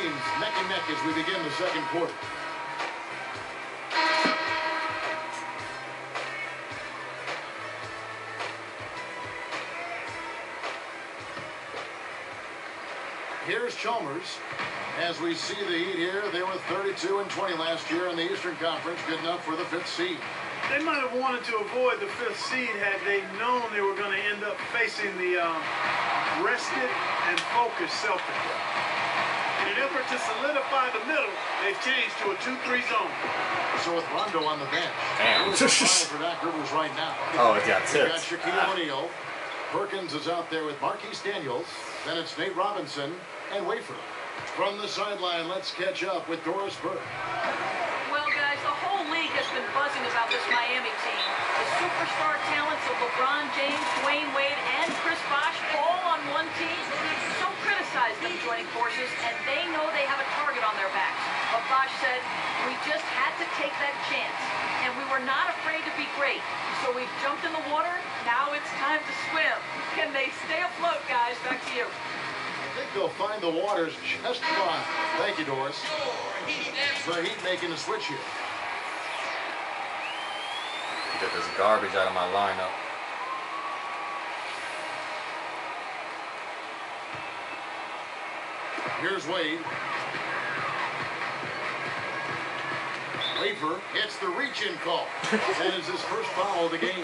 teams neck and neck as we begin the second quarter. Here's Chalmers. As we see the Heat here, they were 32-20 last year in the Eastern Conference, good enough for the 5th seed. They might have wanted to avoid the 5th seed had they known they were going to end up facing the rested and focused Celtics. In an effort to solidify the middle, they've changed to a 2-3 zone. So with Rondo on the bench, damn. For Doc Rivers right now. Oh, it got tipped. Got Shaquille O'Neal. Perkins is out there with Marquise Daniels. Then it's Nate Robinson and Wafer. From the sideline, let's catch up with Doris Burke. Well, guys, the whole league has been buzzing about this Miami team. The superstar talents of LeBron James, Dwayne Wade, and Chris Bosh all on one team. Some criticize them joining forces, and they know they have a target on their backs. But Bosh said, we just had to take that chance, and we were not afraid to be great. So we've jumped in the water. Now it's time to swim. Can they stay afloat, guys? Back to you. I think they'll find the waters just fine. Thank you, Doris. The Heat making a switch here. Get this garbage out of my lineup. Here's Wade. Wafer gets the reach-in call. That is his first foul of the game.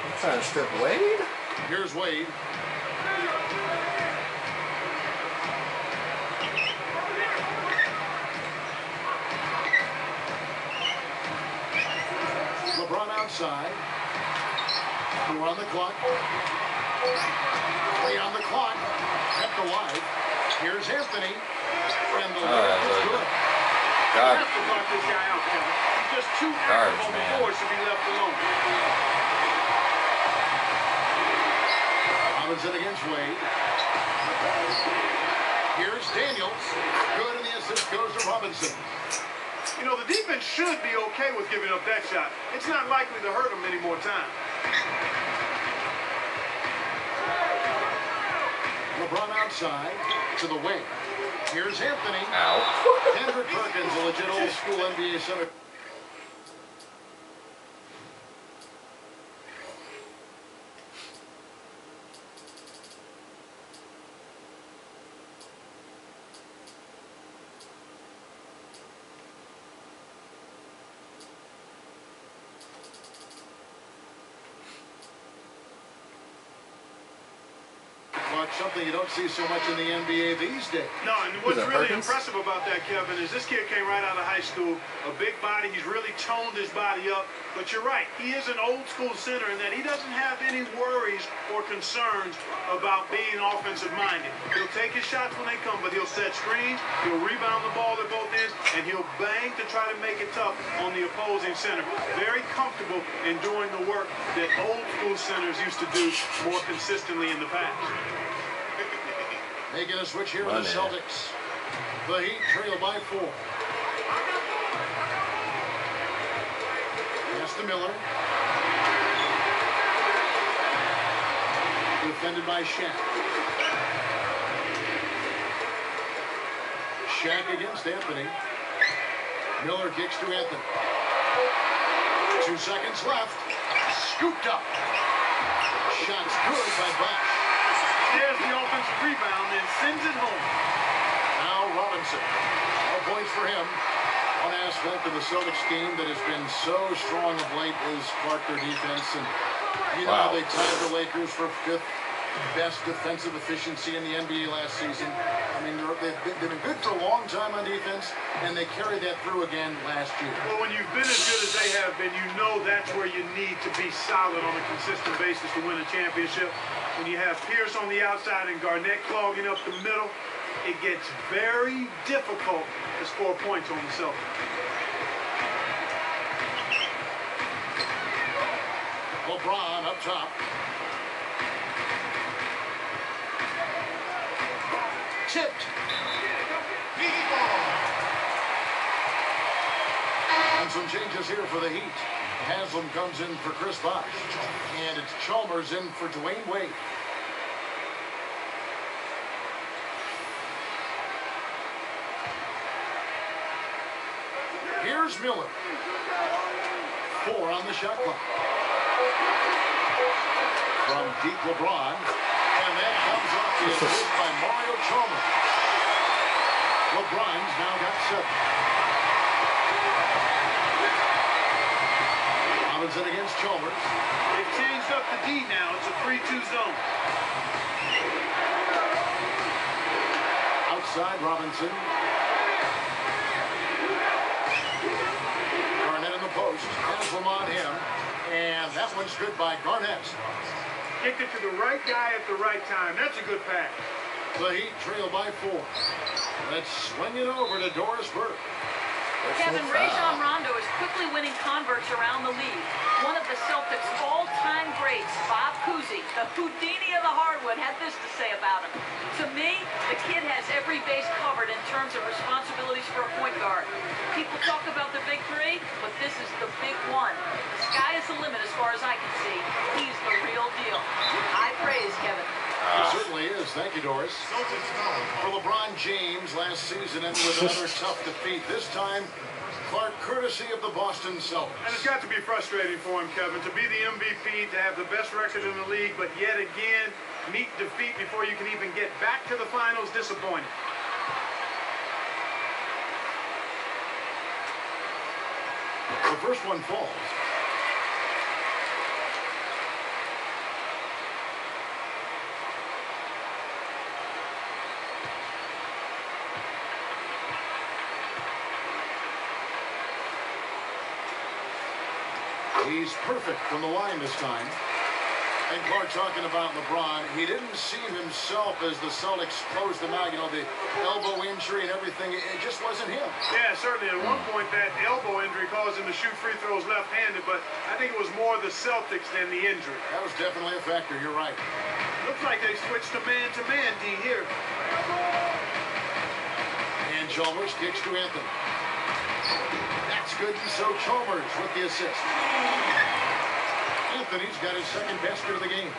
I'm trying to strip Wade? Here's Wade. LeBron outside. 4 on the clock. 3 on the clock. Kept alive. Here's Anthony. And the layup is good. You have to block this guy out, Kevin. He's just too active on the board to be left alone. Robinson against Wade. Here's Daniels. Good, and the assist goes to Robinson. You know, the defense should be okay with giving up that shot. It's not likely to hurt them any more time. LeBron outside to the wing. Here's Anthony. Ow. Kendrick Perkins, a legit old school NBA center. Something you don't see so much in the NBA these days. No, and what's really impressive about that, Kevin, is this kid came right out of high school, a big body. He's really toned his body up. But you're right, he is an old school center in that he doesn't have any worries or concerns about being offensive minded. He'll take his shots when they come, but he'll set screens, he'll rebound the ball at both ends, and he'll bang to try to make it tough on the opposing center. Very comfortable in doing the work that old school centers used to do more consistently in the past. Making a switch here with the Celtics. The Heat trail by 4. Pass to Miller. Defended by Shaq. Shaq against Anthony. Miller kicks to Anthony. 2 seconds left. Scooped up. Shots good by Bosh. There's the offensive rebound and sends it home. Now Robinson. 4 points for him. One aspect of the Celtics team that has been so strong of late is their defense. And you know they tied the Lakers for 5th best defensive efficiency in the NBA last season. I mean, they've been good for a long time on defense, and they carried that through again last year. Well, when you've been as good as they have been, you know that's where you need to be solid on a consistent basis to win a championship. When you have Pierce on the outside and Garnett clogging up the middle, it gets very difficult to score points on the Celtics. LeBron up top. Tipped. And some changes here for the Heat. Haslam comes in for Chris Bosh. And it's Chalmers in for Dwayne Wade. Here's Miller. 4 on the shot clock. From deep LeBron. And that comes off the assist by Mario Chalmers. LeBron's now got 7. Robinson against Chalmers. They've changed up the D now. It's a 3-2 zone. Outside Robinson. Garnett in the post. Haslam on him. And that one's good by Garnett. Kicked it to the right guy at the right time. That's a good pass. The Heat trail by 4. Let's swing it over to Doris Burke. Kevin, Rajon Rondo is quickly winning converts around the league. One of the Celtics' all-time greats, Bob Cousy, the Houdini of the hardwood, had this to say about him. To me, the kid has every base covered in terms of responsibilities for a point guard. People talk about the big 3, but this is the big one. The sky is the limit as far as I can see. He's the real deal. High praise, Kevin. It certainly is. Thank you, Doris. For LeBron James, last season ended with another tough defeat. This time, Clark, courtesy of the Boston Celtics. And it's got to be frustrating for him, Kevin, to be the MVP, to have the best record in the league, but yet again, meet defeat before you can even get back to the finals. Disappointing. The first one falls. He's perfect from the line this time. And Clark talking about LeBron, he didn't see himself as the Celtics closed them out. You know, the elbow injury and everything, it just wasn't him. Yeah, certainly. At one point, that elbow injury caused him to shoot free throws left-handed, but I think it was more the Celtics than the injury. That was definitely a factor. You're right. Looks like they switched to man-to-man, D, here. And Chalmers kicks to Anthony. That's good, and so Chalmers with the assist. Anthony's got his second basket of the game.